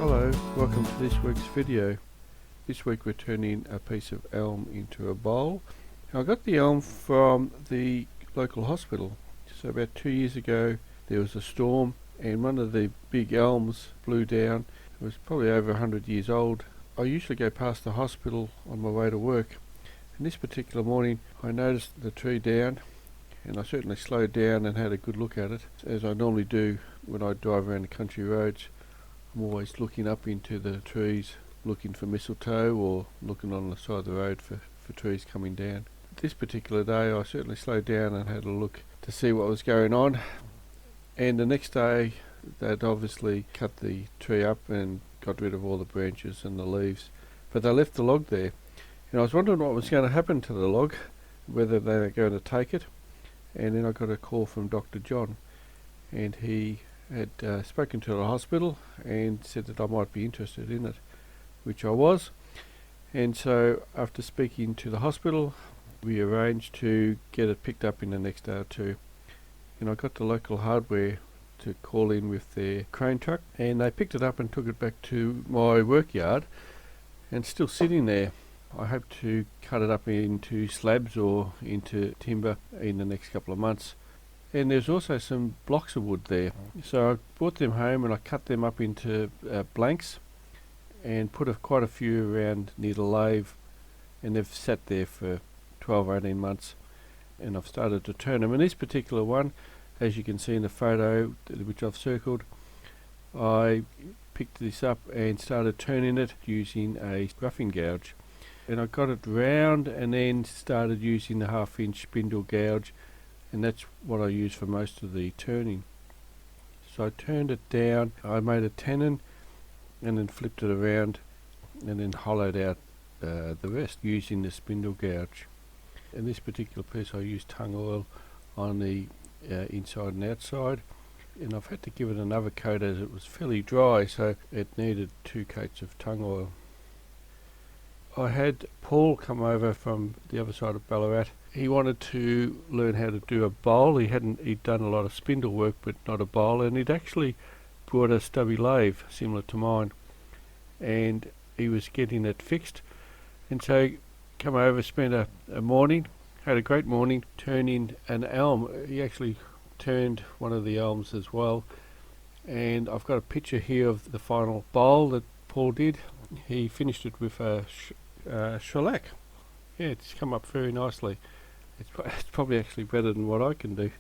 Hello, welcome to this week's video. This week we're turning a piece of elm into a bowl. Now, I got the elm from the local hospital. So about 2 years ago there was a storm and one of the big elms blew down. It was probably over 100 years old. I usually go past the hospital on my way to work, and this particular morning I noticed the tree down, and I certainly slowed down and had a good look at it, as I normally do when I drive around the country roads. I'm always looking up into the trees, looking for mistletoe or looking on the side of the road for trees coming down. This particular day I certainly slowed down and had a look to see what was going on, and the next day they'd obviously cut the tree up and got rid of all the branches and the leaves, but they left the log there, and I was wondering what was going to happen to the log, whether they were going to take it. And then I got a call from Dr. John, and he had spoken to the hospital and said that I might be interested in it, which I was. And so after speaking to the hospital, we arranged to get it picked up in the next day or two. And I got the local hardware to call in with their crane truck, and they picked it up and took it back to my work yard, and still sitting there. I hope to cut it up into slabs or into timber in the next couple of months. And there's also some blocks of wood there. So I brought them home and I cut them up into blanks and put quite a few around near the lathe, and they've sat there for 12 or 18 months, and I've started to turn them. And this particular one, as you can see in the photo which I've circled, I picked this up and started turning it using a roughing gouge. And I got it round and then started using the 1/2 inch spindle gouge, and that's what I use for most of the turning. So I turned it down, I made a tenon and then flipped it around and then hollowed out the rest using the spindle gouge. In this particular piece I used tung oil on the inside and outside, and I've had to give it another coat as it was fairly dry, so it needed 2 coats of tung oil. I had Paul come over from the other side of Ballarat. He wanted to learn how to do a bowl. He'd done a lot of spindle work but not a bowl, and he'd actually brought a stubby lathe similar to mine, and he was getting it fixed. And so he come over, spent a morning, had a great morning turning an elm. He actually turned one of the elms as well, and I've got a picture here of the final bowl that Paul did. He finished it with a shellac. Yeah, it's come up very nicely. It's probably actually better than what I can do.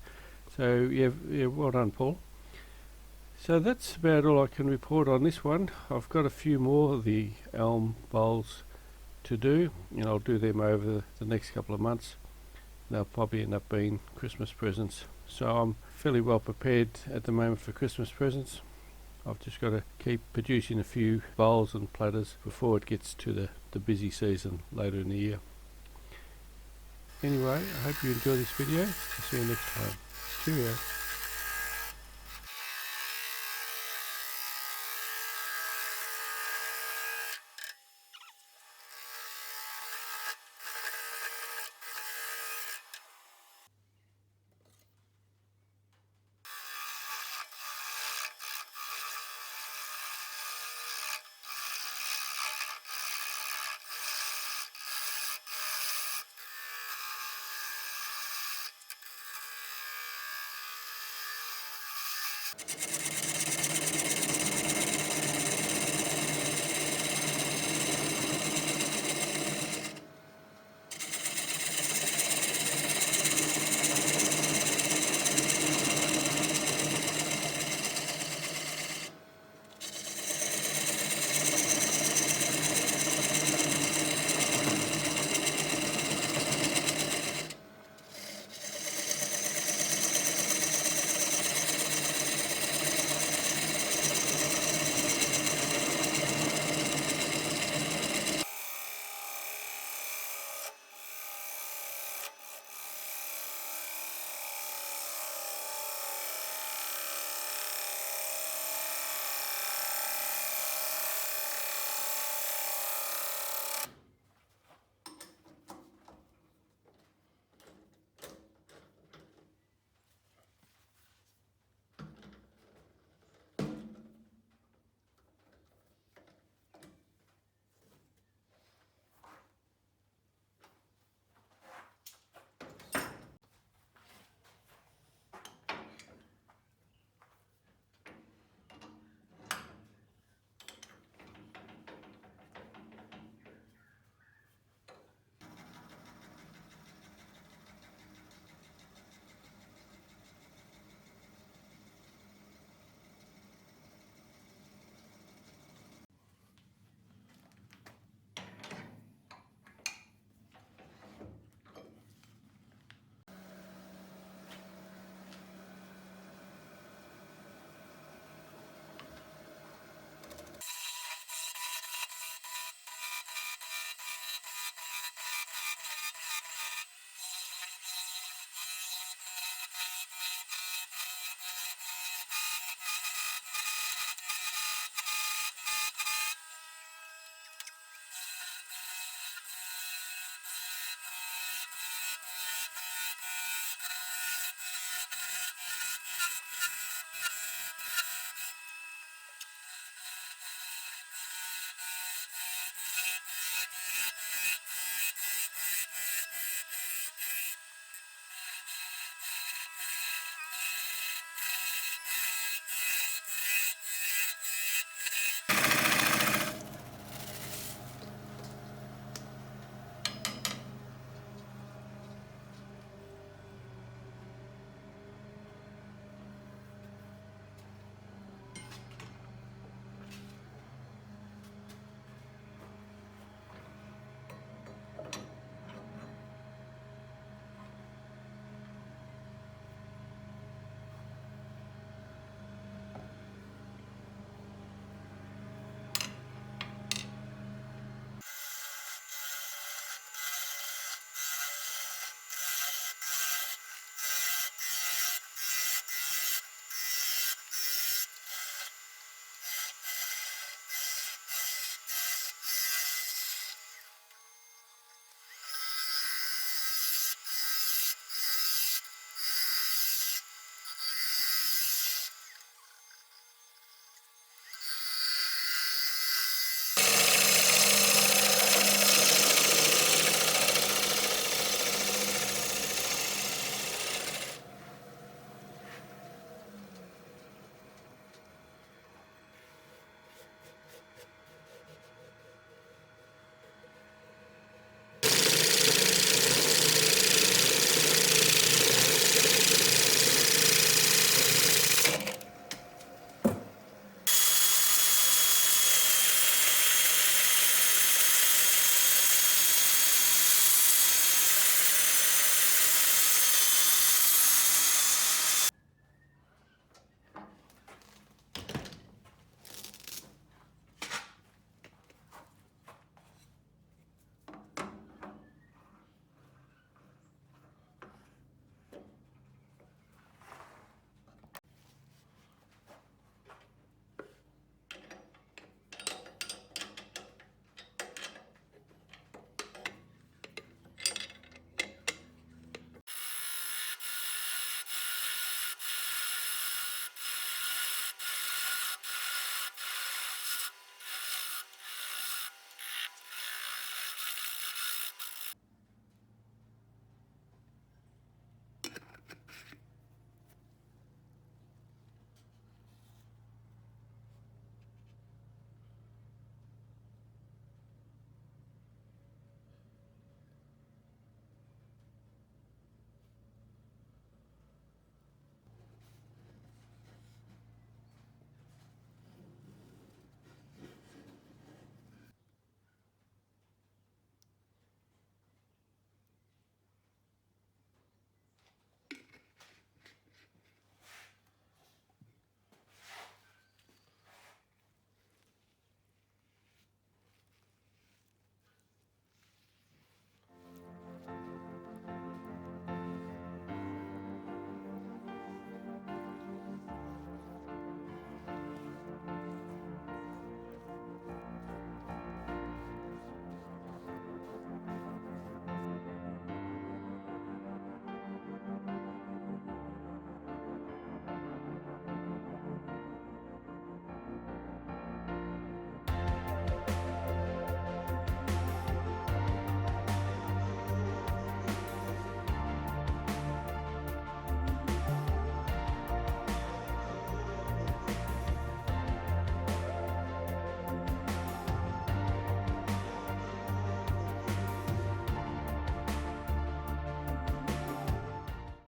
So yeah, well done, Paul. So that's about all I can report on this one. I've got a few more of the elm bowls to do, and I'll do them over the next couple of months. They'll probably end up being Christmas presents. So I'm fairly well prepared at the moment for Christmas presents. I've just got to keep producing a few bowls and platters before it gets to the busy season later in the year. Anyway, I hope you enjoy this video. I'll see you next time. Cheerio.